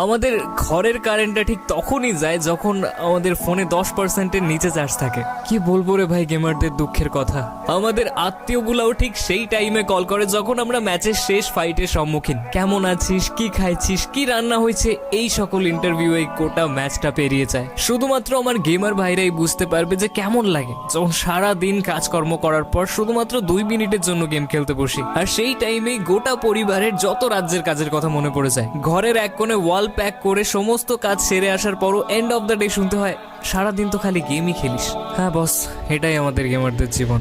আমাদের ঘরের কারেন্টটা ঠিক তখনই যায় যখন আমাদের ফোনে 10%-এর নিচে চার্জ থাকে। কি বলবো রে ভাই গেমারদের দুঃখের কথা। আমাদের আত্মীয়গুলাও ঠিক সেই টাইমে কল করে যখন আমরা ম্যাচের শেষ ফাইটের সম্মুখীন। কেমন আছিস, কি খাইছিস, কি রান্না হয়েছে, এই সকল ইন্টারভিউ এই গোটা ম্যাচটা পেরিয়ে যায়। শুধুমাত্র আমার গেমার ভাইরাই বুঝতে পারবে যে কেমন লাগে যখন সারা দিন কাজকর্ম করার পর শুধুমাত্র 2 মিনিটের জন্য গেম খেলতে বসি। আর সেই টাইমেই গোটা পরিবারের যত রাজ্যের কাজের কথা মনে পড়ে যায়। ঘরের এক কোণে ওয়াল প্যাক করে সমস্ত কাজ সেরে আসার পরও এন্ড অফ দ্য ডে শুনতে হয়, সারাদিন তো খালি গেমই খেলিস। হ্যাঁ বস, এটাই আমাদের গেমারদের জীবন।